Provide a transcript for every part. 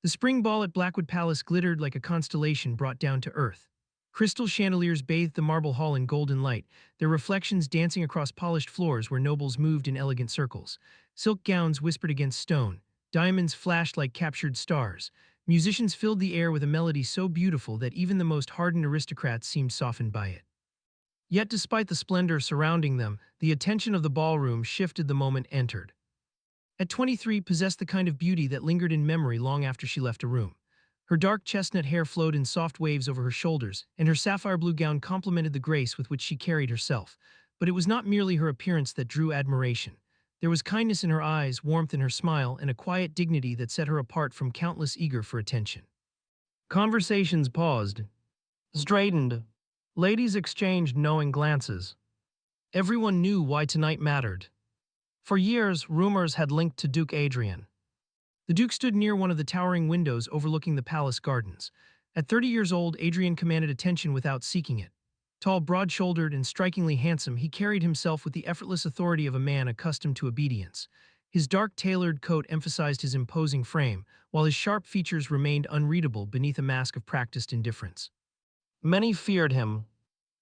The spring ball at Blackwood Palace glittered like a constellation brought down to earth. Crystal chandeliers bathed the marble hall in golden light, their reflections dancing across polished floors where nobles moved in elegant circles. Silk gowns whispered against stone, diamonds flashed like captured stars. Musicians filled the air with a melody so beautiful that even the most hardened aristocrats seemed softened by it. Yet despite the splendor surrounding them, the attention of the ballroom shifted the moment entered. At 23, possessed the kind of beauty that lingered in memory long after she left a room. Her dark chestnut hair flowed in soft waves over her shoulders, and her sapphire blue gown complemented the grace with which she carried herself. But it was not merely her appearance that drew admiration. There was kindness in her eyes, warmth in her smile, and a quiet dignity that set her apart from countless eager for attention. Conversations paused, straightened. Ladies exchanged knowing glances. Everyone knew why tonight mattered. For years, rumors had linked to Duke Adrian. The Duke stood near one of the towering windows overlooking the palace gardens. At 30 years old, Adrian commanded attention without seeking it. Tall, broad-shouldered, and strikingly handsome, he carried himself with the effortless authority of a man accustomed to obedience. His dark tailored coat emphasized his imposing frame, while his sharp features remained unreadable beneath a mask of practiced indifference. Many feared him.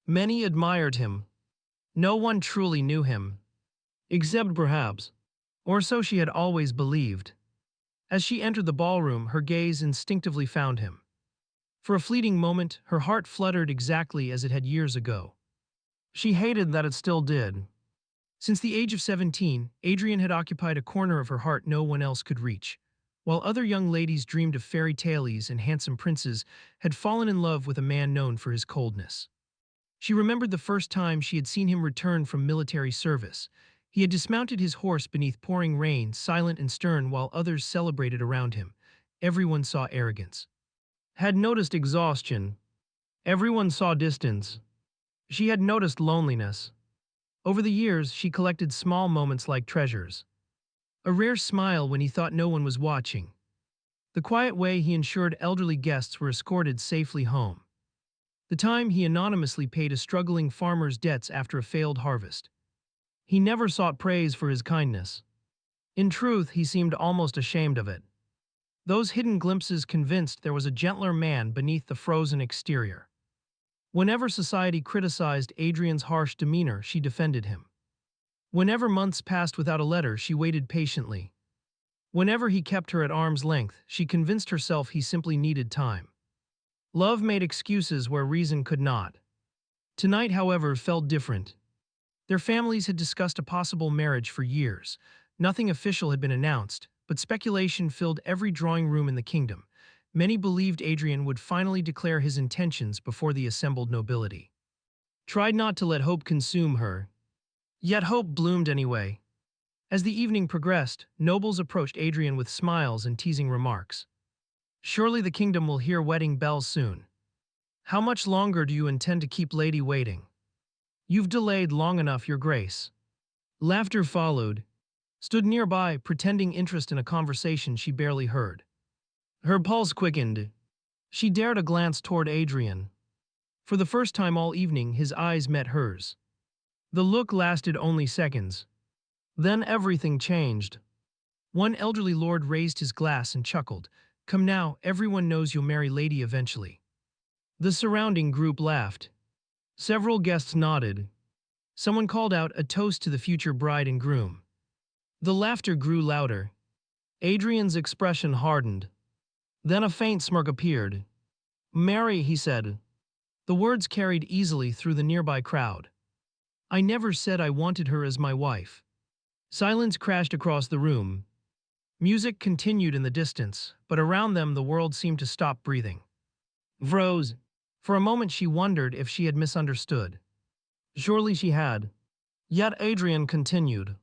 Many admired him. No one truly knew him. Except perhaps. Or so she had always believed. As she entered the ballroom, her gaze instinctively found him. For a fleeting moment, her heart fluttered exactly as it had years ago. She hated that it still did. Since the age of 17, Adrian had occupied a corner of her heart no one else could reach. While other young ladies dreamed of fairy tales and handsome princes, had fallen in love with a man known for his coldness. She remembered the first time she had seen him return from military service. He had dismounted his horse beneath pouring rain, silent and stern, while others celebrated around him. Everyone saw arrogance. Had noticed exhaustion. Everyone saw distance. She had noticed loneliness. Over the years, she collected small moments like treasures. A rare smile when he thought no one was watching. The quiet way he ensured elderly guests were escorted safely home. The time he anonymously paid a struggling farmer's debts after a failed harvest. He never sought praise for his kindness. In truth, he seemed almost ashamed of it. Those hidden glimpses convinced there was a gentler man beneath the frozen exterior. Whenever society criticized Adrian's harsh demeanor, she defended him. Whenever months passed without a letter, she waited patiently. Whenever he kept her at arm's length, she convinced herself he simply needed time. Love made excuses where reason could not. Tonight, however, felt different. Their families had discussed a possible marriage for years. Nothing official had been announced, but speculation filled every drawing room in the kingdom. Many believed Adrian would finally declare his intentions before the assembled nobility. Tried not to let hope consume her. Yet hope bloomed anyway. As the evening progressed, nobles approached Adrian with smiles and teasing remarks. Surely the kingdom will hear wedding bells soon. How much longer do you intend to keep Lady waiting? You've delayed long enough, Your Grace. Laughter followed. Stood nearby, pretending interest in a conversation she barely heard. Her pulse quickened. She dared a glance toward Adrian. For the first time all evening, his eyes met hers. The look lasted only seconds. Then everything changed. One elderly lord raised his glass and chuckled. Come now, everyone knows you'll marry Lady eventually. The surrounding group laughed. Several guests nodded. Someone called out a toast to the future bride and groom. The laughter grew louder. Adrian's expression hardened. Then a faint smirk appeared. Marry, he said. The words carried easily through the nearby crowd. I never said I wanted her as my wife. Silence crashed across the room. Music continued in the distance, but around them the world seemed to stop breathing. Froze. For a moment she wondered if she had misunderstood. Surely she had. Yet Adrian continued.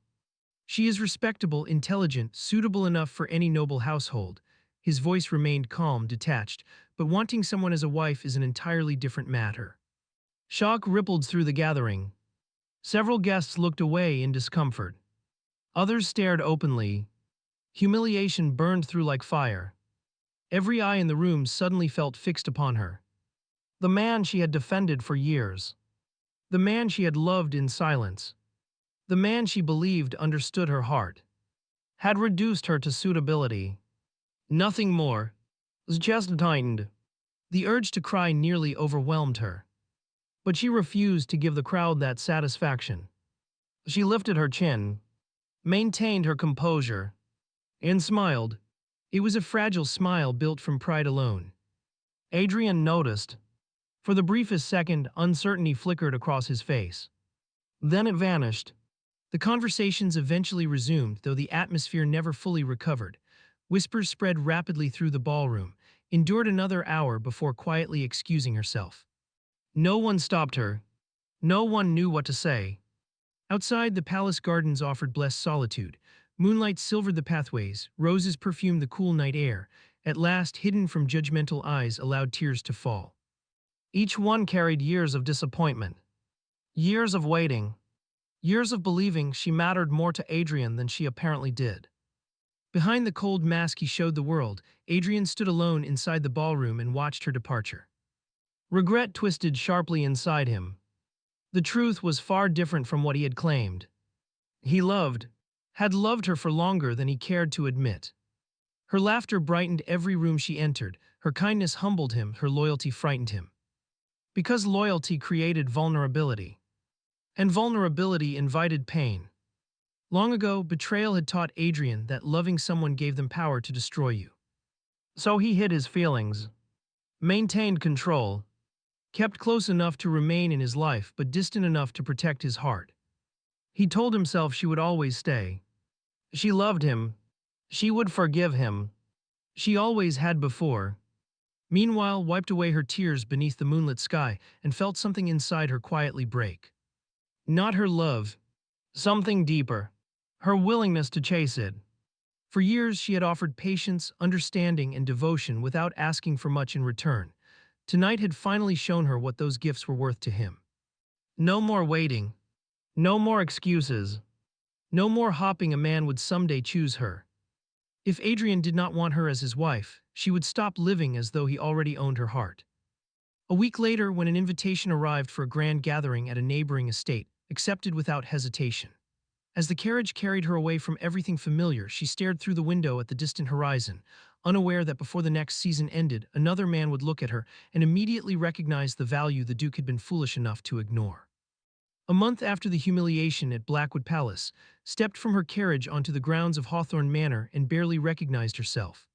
She is respectable, intelligent, suitable enough for any noble household. His voice remained calm, detached, but wanting someone as a wife is an entirely different matter. Shock rippled through the gathering. Several guests looked away in discomfort. Others stared openly. Humiliation burned through like fire. Every eye in the room suddenly felt fixed upon her. The man she had defended for years. The man she had loved in silence. The man she believed understood her heart. Had reduced her to suitability. Nothing more. His chest tightened. The urge to cry nearly overwhelmed her. But she refused to give the crowd that satisfaction. She lifted her chin, maintained her composure, and smiled. It was a fragile smile built from pride alone. Adrian noticed. For the briefest second, uncertainty flickered across his face. Then it vanished. The conversations eventually resumed, though the atmosphere never fully recovered. Whispers spread rapidly through the ballroom, endured another hour before quietly excusing herself. No one stopped her. No one knew what to say. Outside, the palace gardens offered blessed solitude. Moonlight silvered the pathways, roses perfumed the cool night air. At last, hidden from judgmental eyes, allowed tears to fall. Each one carried years of disappointment, years of waiting, years of believing she mattered more to Adrian than she apparently did. Behind the cold mask he showed the world, Adrian stood alone inside the ballroom and watched her departure. Regret twisted sharply inside him. The truth was far different from what he had claimed. He had loved her for longer than he cared to admit. Her laughter brightened every room she entered, her kindness humbled him, her loyalty frightened him. Because loyalty created vulnerability, and vulnerability invited pain. Long ago, betrayal had taught Adrian that loving someone gave them power to destroy you. So he hid his feelings, maintained control, kept close enough to remain in his life but distant enough to protect his heart. He told himself she would always stay. She loved him. She would forgive him. She always had before. Meanwhile, wiped away her tears beneath the moonlit sky and felt something inside her quietly break. Not her love, something deeper. Her willingness to chase it. For years she had offered patience, understanding, and devotion without asking for much in return. Tonight had finally shown her what those gifts were worth to him. No more waiting. No more excuses. No more hoping a man would someday choose her. If Adrian did not want her as his wife, she would stop living as though he already owned her heart. A week later, when an invitation arrived for a grand gathering at a neighboring estate, accepted without hesitation. As the carriage carried her away from everything familiar, she stared through the window at the distant horizon, unaware that before the next season ended, another man would look at her and immediately recognize the value the Duke had been foolish enough to ignore. A month after the humiliation at Blackwood Palace, stepped from her carriage onto the grounds of Hawthorne Manor and barely recognized herself.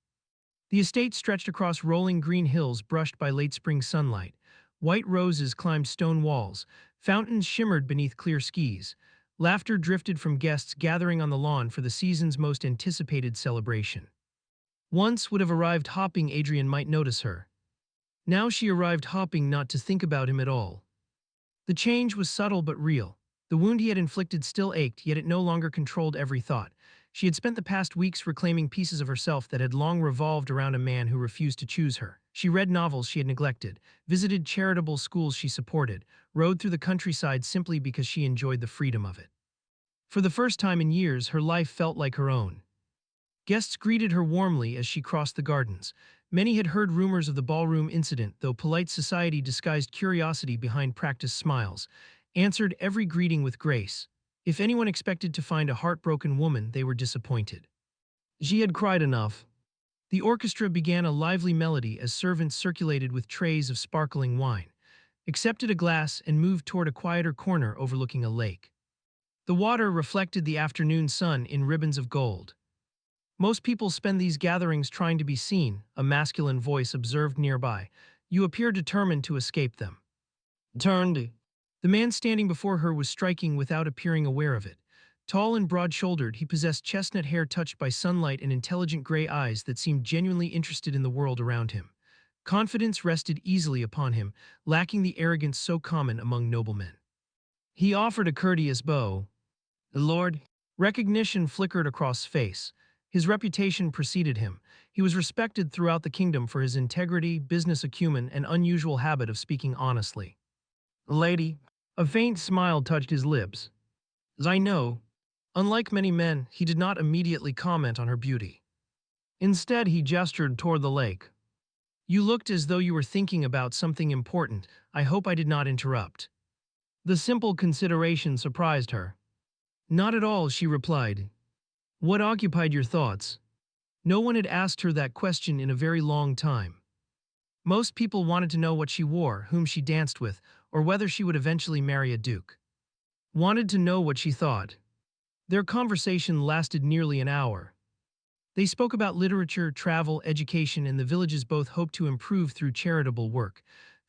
The estate stretched across rolling green hills brushed by late spring sunlight. White roses climbed stone walls, fountains shimmered beneath clear skies. Laughter drifted from guests gathering on the lawn for the season's most anticipated celebration. Once would have arrived hopping, Adrian might notice her. Now she arrived hopping not to think about him at all. The change was subtle but real. The wound he had inflicted still ached, yet it no longer controlled every thought. She had spent the past weeks reclaiming pieces of herself that had long revolved around a man who refused to choose her. She read novels she had neglected, visited charitable schools she supported, rode through the countryside simply because she enjoyed the freedom of it. For the first time in years, her life felt like her own. Guests greeted her warmly as she crossed the gardens. Many had heard rumors of the ballroom incident, though polite society disguised curiosity behind practiced smiles, answered every greeting with grace. If anyone expected to find a heartbroken woman, they were disappointed. She had cried enough. The orchestra began a lively melody as servants circulated with trays of sparkling wine, accepted a glass, and moved toward a quieter corner overlooking a lake. The water reflected the afternoon sun in ribbons of gold. Most people spend these gatherings trying to be seen, a masculine voice observed nearby. You appear determined to escape them. Turned. The man standing before her was striking without appearing aware of it. Tall and broad-shouldered, he possessed chestnut hair touched by sunlight and intelligent gray eyes that seemed genuinely interested in the world around him. Confidence rested easily upon him, lacking the arrogance so common among noblemen. He offered a courteous bow. Lord. Recognition flickered across face. His reputation preceded him. He was respected throughout the kingdom for his integrity, business acumen, and unusual habit of speaking honestly. Lady. A faint smile touched his lips. As I know. Unlike many men, he did not immediately comment on her beauty. Instead, he gestured toward the lake. You looked as though you were thinking about something important. I hope I did not interrupt. The simple consideration surprised her. Not at all, she replied. What occupied your thoughts? No one had asked her that question in a very long time. Most people wanted to know what she wore, whom she danced with, or whether she would eventually marry a duke. Wanted to know what she thought. Their conversation lasted nearly an hour. They spoke about literature, travel, education, and the villages both hoped to improve through charitable work.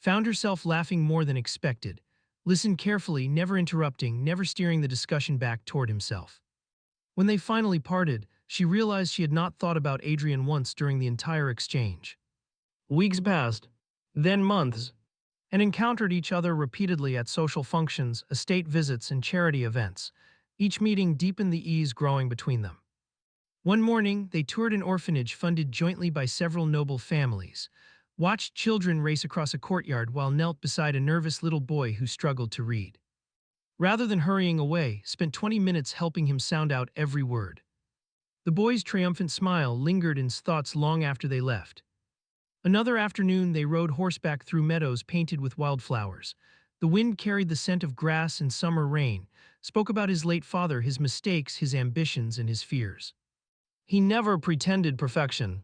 Found herself laughing more than expected. Listened carefully, never interrupting, never steering the discussion back toward himself. When they finally parted, she realized she had not thought about Adrian once during the entire exchange. Weeks passed, then months, and encountered each other repeatedly at social functions, estate visits, and charity events. Each meeting deepened the ease growing between them. One morning, they toured an orphanage funded jointly by several noble families, watched children race across a courtyard while knelt beside a nervous little boy who struggled to read. Rather than hurrying away, spent 20 minutes helping him sound out every word. The boy's triumphant smile lingered in his thoughts long after they left. Another afternoon, they rode horseback through meadows painted with wildflowers. The wind carried the scent of grass and summer rain, spoke about his late father, his mistakes, his ambitions, and his fears. He never pretended perfection.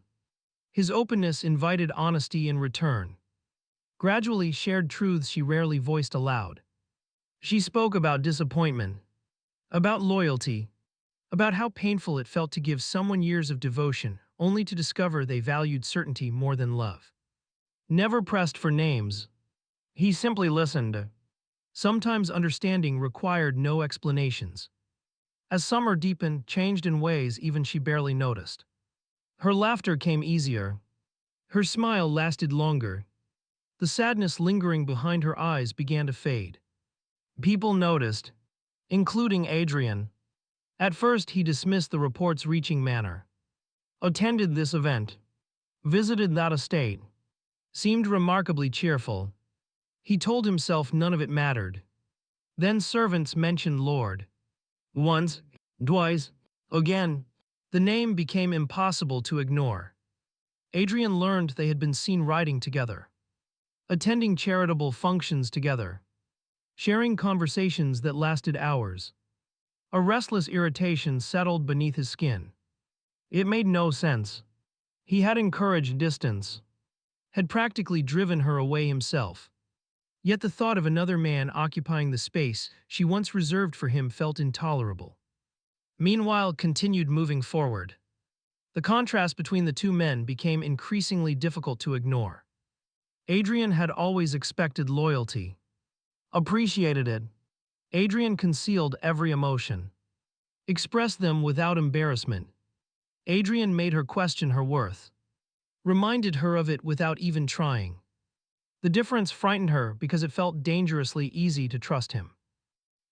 His openness invited honesty in return. Gradually shared truths she rarely voiced aloud. She spoke about disappointment, about loyalty, about how painful it felt to give someone years of devotion only to discover they valued certainty more than love. Never pressed for names. He simply listened. Sometimes understanding required no explanations. As summer deepened, changed in ways even she barely noticed. Her laughter came easier. Her smile lasted longer. The sadness lingering behind her eyes began to fade. People noticed, including Adrian. At first, he dismissed the reports reaching Manor. Attended this event. Visited that estate. Seemed remarkably cheerful. He told himself none of it mattered. Then servants mentioned Lord. Once, twice, again. The name became impossible to ignore. Adrian learned they had been seen riding together, attending charitable functions together, sharing conversations that lasted hours. A restless irritation settled beneath his skin. It made no sense. He had encouraged distance, had practically driven her away himself. Yet the thought of another man occupying the space she once reserved for him felt intolerable. Meanwhile, continued moving forward. The contrast between the two men became increasingly difficult to ignore. Adrian had always expected loyalty, appreciated it. Adrian concealed every emotion, expressed them without embarrassment. Adrian made her question her worth, reminded her of it without even trying. The difference frightened her because it felt dangerously easy to trust him.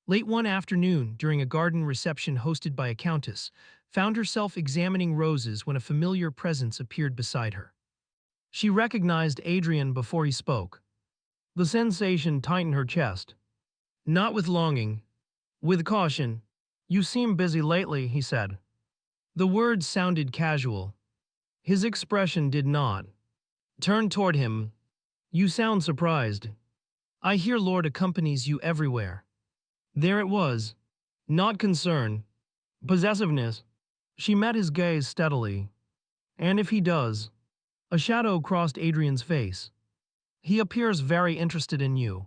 Late one afternoon, during a garden reception hosted by a countess, found herself examining roses when a familiar presence appeared beside her. She recognized Adrian before he spoke. The sensation tightened her chest. Not with longing, with caution. "You seem busy lately," he said. The words sounded casual. His expression did not. Turned toward him. "You sound surprised. I hear Lord accompanies you everywhere." There it was. Not concern. Possessiveness. She met his gaze steadily. "And if he does?" A shadow crossed Adrian's face. "He appears very interested in you."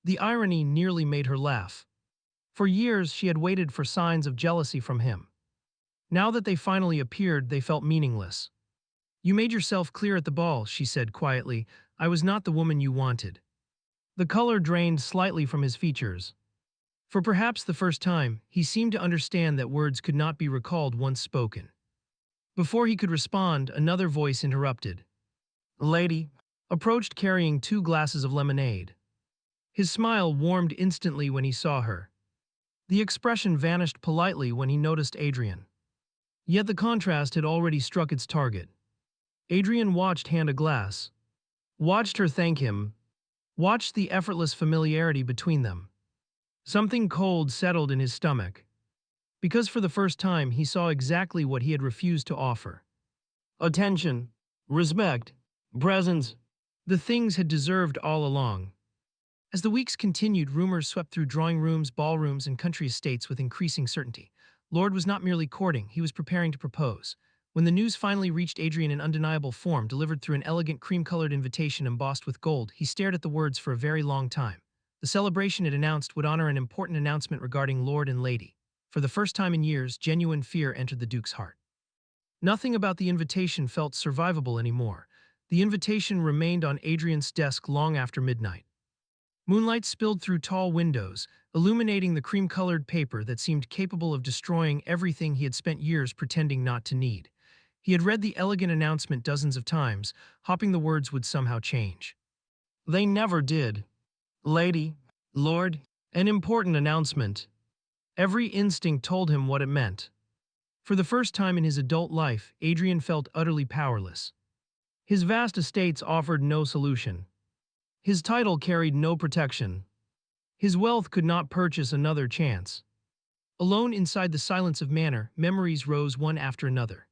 The irony nearly made her laugh. For years she had waited for signs of jealousy from him. Now that they finally appeared, they felt meaningless. "You made yourself clear at the ball," she said quietly. "I was not the woman you wanted." The color drained slightly from his features. For perhaps the first time, he seemed to understand that words could not be recalled once spoken. Before he could respond, another voice interrupted. A lady approached carrying 2 glasses of lemonade. His smile warmed instantly when he saw her. The expression vanished politely when he noticed Adrian. Yet the contrast had already struck its target. Adrian watched hand a glass, watched her thank him, watched the effortless familiarity between them. Something cold settled in his stomach, because for the first time he saw exactly what he had refused to offer. Attention, respect, presence, the things had deserved all along. As the weeks continued, rumors swept through drawing rooms, ballrooms, and country estates with increasing certainty. Lord was not merely courting, he was preparing to propose. When the news finally reached Adrian in undeniable form, delivered through an elegant cream-colored invitation embossed with gold, he stared at the words for a very long time. The celebration it announced would honor an important announcement regarding Lord and Lady. For the first time in years, genuine fear entered the Duke's heart. Nothing about the invitation felt survivable anymore. The invitation remained on Adrian's desk long after midnight. Moonlight spilled through tall windows, illuminating the cream-colored paper that seemed capable of destroying everything he had spent years pretending not to need. He had read the elegant announcement dozens of times, hoping the words would somehow change. They never did. Lady, Lord, an important announcement. Every instinct told him what it meant. For the first time in his adult life, Adrian felt utterly powerless. His vast estates offered no solution. His title carried no protection. His wealth could not purchase another chance. Alone inside the silence of Manor, memories rose one after another.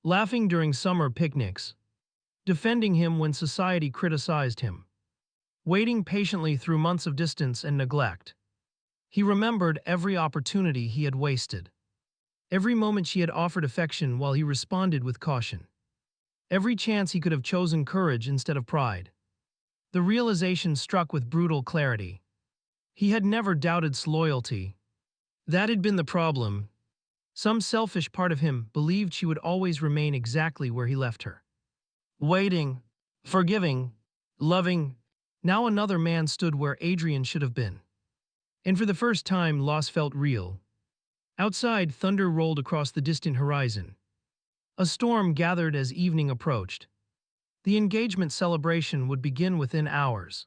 Laughing during summer picnics. Defending him when society criticized him. Waiting patiently through months of distance and neglect. He remembered every opportunity he had wasted. Every moment she had offered affection while he responded with caution. Every chance he could have chosen courage instead of pride. The realization struck with brutal clarity. He had never doubted loyalty. That had been the problem. Some selfish part of him believed she would always remain exactly where he left her. Waiting, forgiving, loving. Now another man stood where Adrian should have been. And for the first time, loss felt real. Outside, thunder rolled across the distant horizon. A storm gathered as evening approached. The engagement celebration would begin within hours.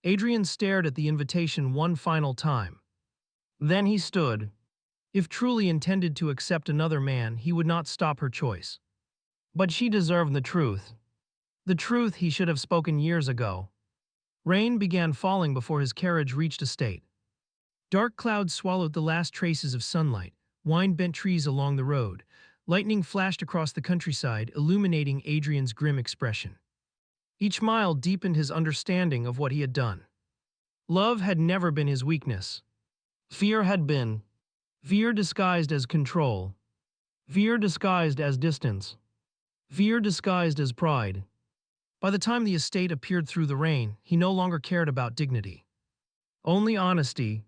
Adrian stared at the invitation one final time. Then he stood. If truly intended to accept another man, he would not stop her choice. But she deserved the truth. The truth he should have spoken years ago. Rain began falling before his carriage reached a state. Dark clouds swallowed the last traces of sunlight, wind-bent trees along the road. Lightning flashed across the countryside, illuminating Adrian's grim expression. Each mile deepened his understanding of what he had done. Love had never been his weakness. Fear had been. Fear disguised as control. Fear disguised as distance. Fear disguised as pride. By the time the estate appeared through the rain, he no longer cared about dignity. Only honesty.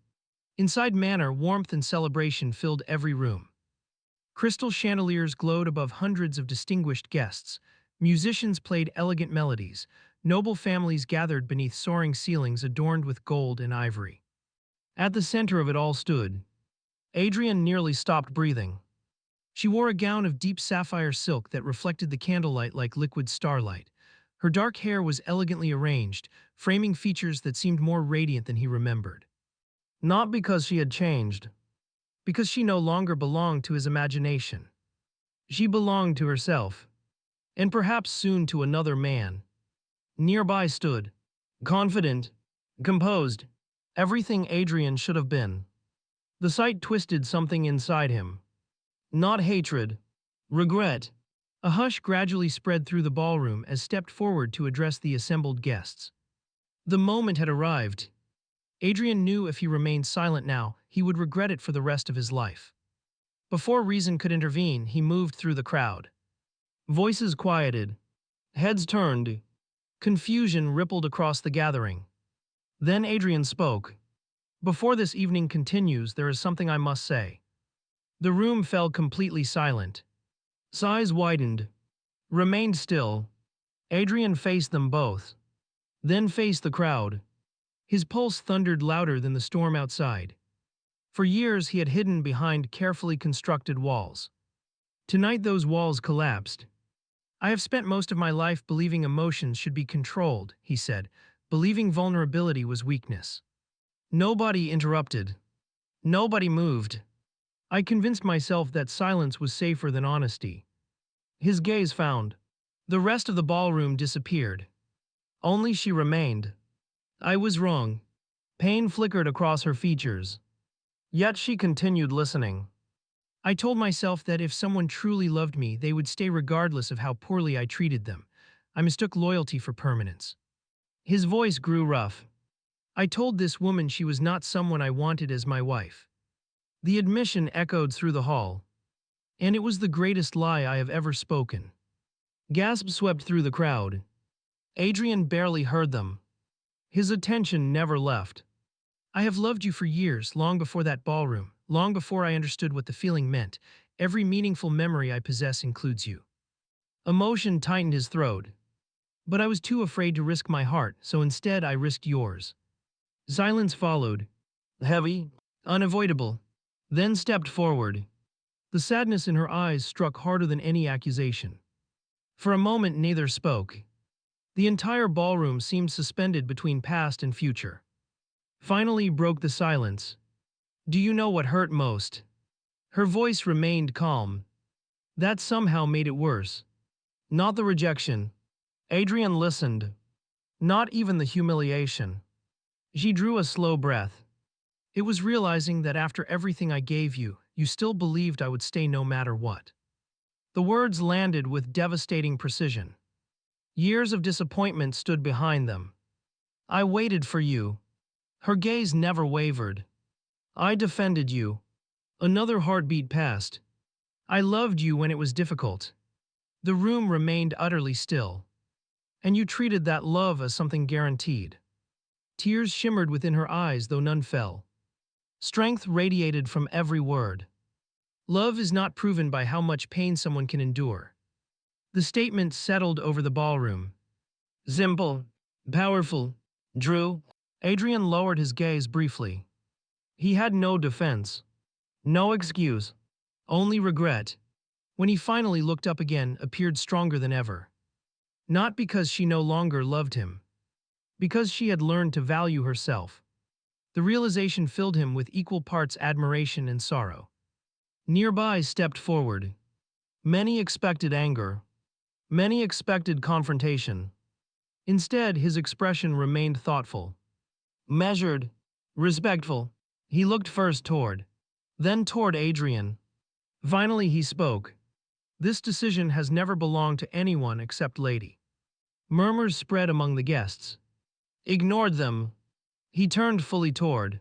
Inside Manor, warmth and celebration filled every room. Crystal chandeliers glowed above hundreds of distinguished guests. Musicians played elegant melodies. Noble families gathered beneath soaring ceilings adorned with gold and ivory. At the center of it all stood. Adrian nearly stopped breathing. She wore a gown of deep sapphire silk that reflected the candlelight like liquid starlight. Her dark hair was elegantly arranged, framing features that seemed more radiant than he remembered. Not because she had changed. Because she no longer belonged to his imagination. She belonged to herself. And perhaps soon to another man. Nearby stood. Confident. Composed. Everything Adrian should have been. The sight twisted something inside him. Not hatred. Regret. A hush gradually spread through the ballroom as stepped forward to address the assembled guests. The moment had arrived. Adrian knew if he remained silent now, he would regret it for the rest of his life. Before reason could intervene, he moved through the crowd. Voices quieted. Heads turned. Confusion rippled across the gathering. Then Adrian spoke. Before this evening continues, there is something I must say. The room fell completely silent. Sighs widened. Remained still. Adrian faced them both. Then faced the crowd. His pulse thundered louder than the storm outside. For years he had hidden behind carefully constructed walls. Tonight those walls collapsed. I have spent most of my life believing emotions should be controlled, he said, believing vulnerability was weakness. Nobody interrupted. Nobody moved. I convinced myself that silence was safer than honesty. His gaze found. The rest of the ballroom disappeared. Only she remained. I was wrong. Pain flickered across her features. Yet she continued listening. I told myself that if someone truly loved me, they would stay regardless of how poorly I treated them. I mistook loyalty for permanence. His voice grew rough. I told this woman she was not someone I wanted as my wife. The admission echoed through the hall. And it was the greatest lie I have ever spoken. Gasps swept through the crowd. Adrian barely heard them. His attention never left. I have loved you for years, long before that ballroom, long before I understood what the feeling meant. Every meaningful memory I possess includes you. Emotion tightened his throat. But I was too afraid to risk my heart, so instead I risked yours. Silence followed. Heavy, unavoidable. Then stepped forward. The sadness in her eyes struck harder than any accusation. For a moment neither spoke. The entire ballroom seemed suspended between past and future. Finally broke the silence. Do you know what hurt most? Her voice remained calm. That somehow made it worse. Not the rejection. Adrian listened. Not even the humiliation. She drew a slow breath. It was realizing that after everything I gave you, you still believed I would stay no matter what. The words landed with devastating precision. Years of disappointment stood behind them. I waited for you. Her gaze never wavered. I defended you. Another heartbeat passed. I loved you when it was difficult. The room remained utterly still. And you treated that love as something guaranteed. Tears shimmered within her eyes, though none fell. Strength radiated from every word. Love is not proven by how much pain someone can endure. The statement settled over the ballroom. Simple, powerful, Drew. Adrian lowered his gaze briefly. He had no defense, no excuse, only regret. When he finally looked up again, appeared stronger than ever. Not because she no longer loved him, because she had learned to value herself. The realization filled him with equal parts admiration and sorrow. Nearby stepped forward. Many expected anger. Many expected confrontation. Instead, his expression remained thoughtful. Measured. Respectful. He looked first then toward Adrian. Finally he spoke. This decision has never belonged to anyone except Lady. Murmurs spread among the guests. Ignored them. He turned fully toward.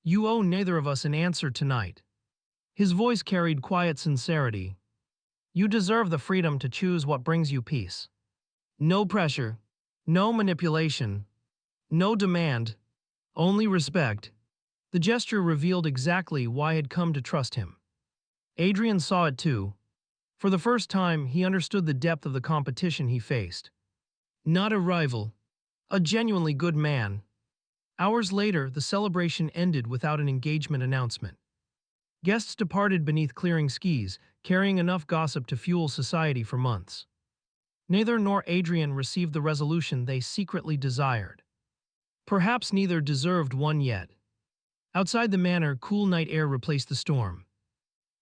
You owe neither of us an answer tonight. His voice carried quiet sincerity. You deserve the freedom to choose what brings you peace. No pressure. No manipulation. No demand. Only respect. The gesture revealed exactly why I had come to trust him. Adrian saw it too. For the first time, he understood the depth of the competition he faced. Not a rival. A genuinely good man. Hours later, the celebration ended without an engagement announcement. Guests departed beneath clearing skis, carrying enough gossip to fuel society for months. Neither nor Adrian received the resolution they secretly desired. Perhaps neither deserved one yet. Outside the manor, cool night air replaced the storm.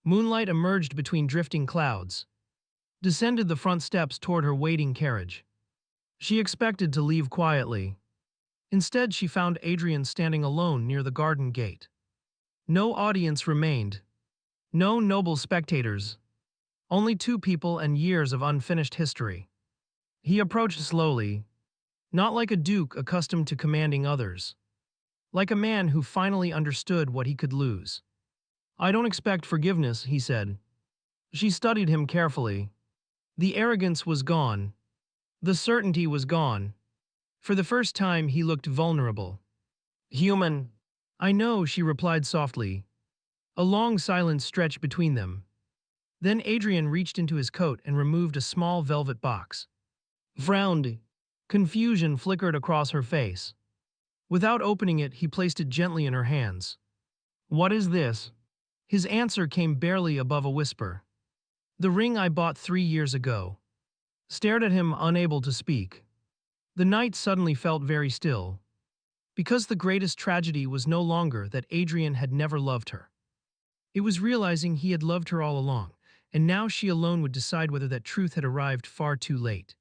Moonlight emerged between drifting clouds. Descended the front steps toward her waiting carriage. She expected to leave quietly. Instead, she found Adrian standing alone near the garden gate. No audience remained. No noble spectators. Only two people and years of unfinished history. He approached slowly, not like a duke accustomed to commanding others. Like a man who finally understood what he could lose. I don't expect forgiveness, he said. She studied him carefully. The arrogance was gone. The certainty was gone. For the first time, he looked vulnerable. Human. I know, she replied softly. A long silence stretched between them. Then Adrian reached into his coat and removed a small velvet box. Frowned. Confusion flickered across her face. Without opening it, he placed it gently in her hands. What is this? His answer came barely above a whisper. The ring I bought 3 years ago. Stared at him, unable to speak. The night suddenly felt very still. Because the greatest tragedy was no longer that Adrian had never loved her. It was realizing he had loved her all along, and now she alone would decide whether that truth had arrived far too late.